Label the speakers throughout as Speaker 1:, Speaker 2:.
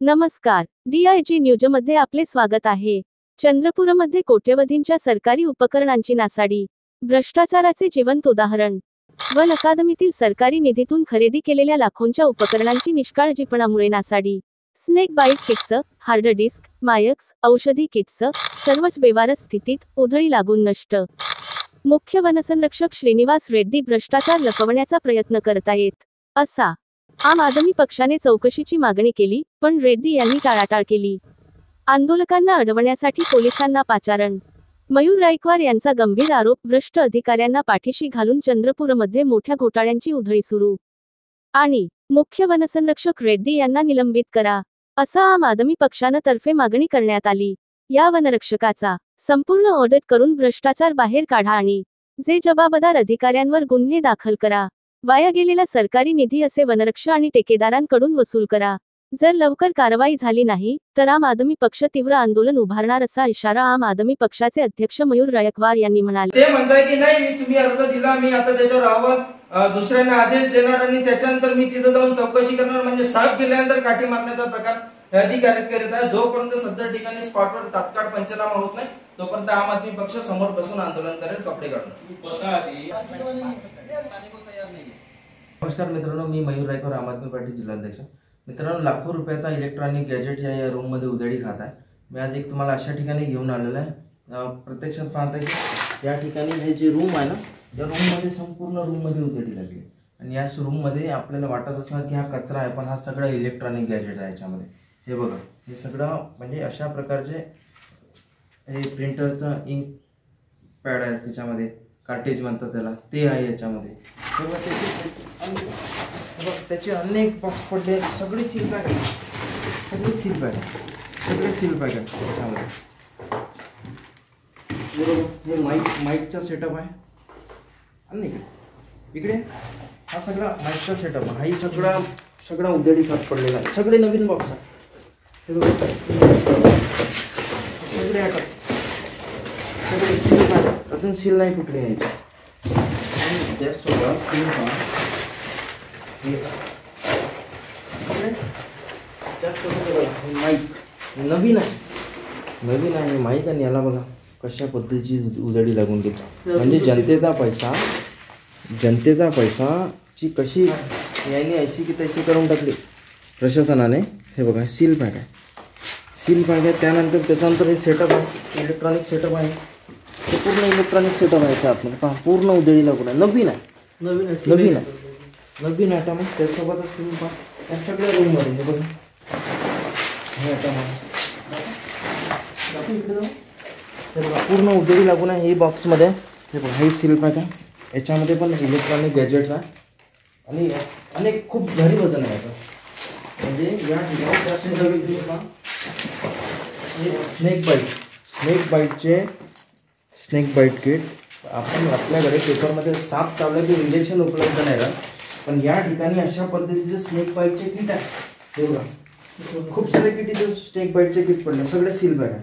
Speaker 1: नमस्कार, DIG न्यूजमध्ये आपले स्वागत आहे। चंद्रपूरमध्ये कोट्यवधींच्या सरकारी उपकरणांची नासाडी, भ्रष्टाचाराचे जिवंत उदाहरण। वन अकादमीतील सरकारी निधीतून खरेदी केलेल्या लाखोंच्या उपकरणांची निष्काळजीपणामुळे नासाडी। Snake bite kits, hard disk, mics, औषधी किट्स, सर्वच बेवारस स्थितीत, उधळी लागून नष्ट। मुख्य वनसंरक्षक श्रीनिवास रेड्डी भ्रष्टाचार लपवण्याचा प्रयत्न करतायत, असा आम आदमी पक्षाने चौकशीची मागणी केली, पण रेड्डी यांनी टाळाटाळ केली। आंदोलकांना अडवण्यासाठी पोलिसांना पाचारण। मयूर रायकवार यांचा गंभीर आरोप, भ्रष्ट अधिकाऱ्यांना पाठीशी घालून चंद्रपूरमध्ये मोठ्या घोटाळ्यांची उधळी सुरू आणि मुख्य वनसंरक्षक रेड्डी यांना निलंबित करा, असा आम आदमी पक्षानं तर्फे मागणी करण्यात आली। या वनरक्षकाचा संपूर्ण ऑडिट करून भ्रष्टाचार बाहेर काढा आणि जे जबाबदार अधिकाऱ्यांवर गुन्हे दाखल करा। वाया गेलेला सरकारी निधी असे वनरक्षक आणि ठेकेदारांकडून वसूल करा। जर लवकर कारवाई झाली नाही तर आम आदमी पक्ष तीव्र आंदोलन उभारणार असा इशारा आम आदमी पक्षाचे अध्यक्ष मयूर रायकवार यांनी म्हणाले।
Speaker 2: ते म्हणताय की नाही, मी तुम्ही अर्ज दिला, मी आता त्याच्यावर अहवाल दुसऱ्यांना आदेश देणार आणि त्याच्यानंतर मी तिथे जाऊन चौकशी करणार, म्हणजे साफ गेल्यानंतर काठी मारण्याचा प्रकार अधिकारी करीत आहे। जोपर्यंत सदर ठिकाणी स्पॉटवर तात्काळ पंचनामा होत नाही तोपर्यंत आम आदमी पक्ष समोर बसून आंदोलन करेल, कपडे काढून।
Speaker 3: नमस्कार मित्रांनो, मी मयूर रायकवार, आम आदमी पार्टी जिल्हाध्यक्ष। मित्रांनो, लाखो रुपयाचा इलेक्ट्रॉनिक गॅजेट या रूम मध्ये उधळी खात आहे। मी आज एक तुम्हाला अशा ठिकाणी घेऊन आलेलो आहे। प्रत्यक्षात पाहता की या ठिकाणी हे जे रूम आहे ना, या रूम मध्ये संपूर्ण रूम मध्ये उधळी लागली आणि या रूम मध्ये आपल्याला वाटत असणार की हा कचरा आहे, पण हा सगळा इलेक्ट्रॉनिक गॅजेट आहे याच्यामध्ये। हे बघा, हे सगळं म्हणजे अशा प्रकारचे हे प्रिंटरचा इंक पॅड आहे, त्याच्यामध्ये कार्टेज म्हणतात त्याला, ते आहे याच्यामध्ये। त्याचे अनेक बॉक्स पडले, सगळे सील पॅक आहे, सगळे सील पॅक आहे, सगळे सील पॅक आहे त्याच्यामध्ये। बरोबर, हे माईकचा सेटअप आहे आणि इकडे हा सगळा माईकचा सेटअप आहे। हा सगळा उधळी खात पडलेला आहे, सगळे नवीन बॉक्स आहे। हे बघा, सगळे आता सगळे सील पॅक, अजून सील नाही कुठले आहे आणि त्याचसोबत माईक नवीन आहे माईक, आणि याला बघा कशा पद्धतीची उधळी लागून गेली। म्हणजे जनतेचा पैसाची कशी याने ऐशी की तैशी करून टाकली प्रशासनाने। हे बघा, सील पॅक आहे, त्यानंतर त्याच्यानंतर हे सेटअप आहे, इलेक्ट्रॉनिक सेटअप आहे, हे पूर्ण इलेक्ट्रॉनिक सेटअप आहे याच्या आतमध्ये पहा, पूर्ण उधळी लागून आहे। नवीन आयटम आहे। त्यासोबतच तुम्ही पहा या सगळ्या रूममध्ये हे बघा, हे आयटम आहे, हे बघा पूर्ण उधळी लागून आहे। हे बॉक्समध्ये हे बघा, हे सील पॅक आहे, याच्यामध्ये पण इलेक्ट्रॉनिक गॅजेट्स आहे आणि अनेक खूप भारी वजन आहे याचं। म्हणजे या ठिकाणी स्नेक बाईट किट आपण आपल्याकडे पेपरमध्ये साप चावलं की इंजेक्शन उपलब्ध नाही का, पण या ठिकाणी अशा पद्धतीचे स्नेक बाईटचे किट आहे। हे बघा, खूप सारे किट इथे स्नेक बाईटचे किट पडले, सगळे सील पॅक आहे,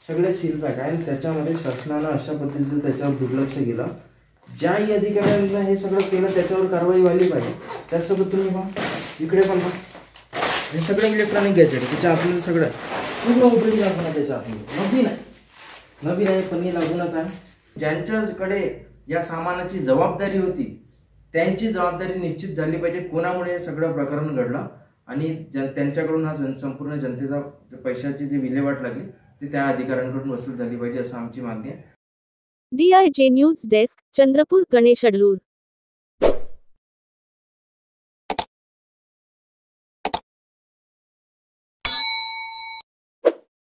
Speaker 3: सगळे सील पॅक आहे। आणि त्याच्यामध्ये शासनानं अशा पद्धतीचं त्याच्यावर दुर्लक्ष केलं। ज्याही अधिकाऱ्यांना हे सगळं केलं त्याच्यावर कारवाई व्हायला पाहिजे। त्यासोबत तुम्ही पहा इकडे पण पहा, हे सगळं इलेक्ट्रॉनिक गॅजेट त्याच्या आतमध्ये सगळं पूर्ण उधळी लागून आहे, त्याच्या आतमध्ये नवीन आहे, पन्नी लागूनच आहे। ज्यांच्याकडे या सामानाची जबाबदारी होती त्यांची जबाबदारी निश्चित झाली पाहिजे, कोणामुळे हे सगळं प्रकरण घडलं आणि त्यांच्याकडून हा संपूर्ण जनतेचा पैशाची जी विल्हेवाट लागली ती त्या अधिकाऱ्यांकडून वसूल झाली पाहिजे, असं आमची मागणी आहे।
Speaker 1: DIG news desk, Chandrapur, Ganesh अडलूर।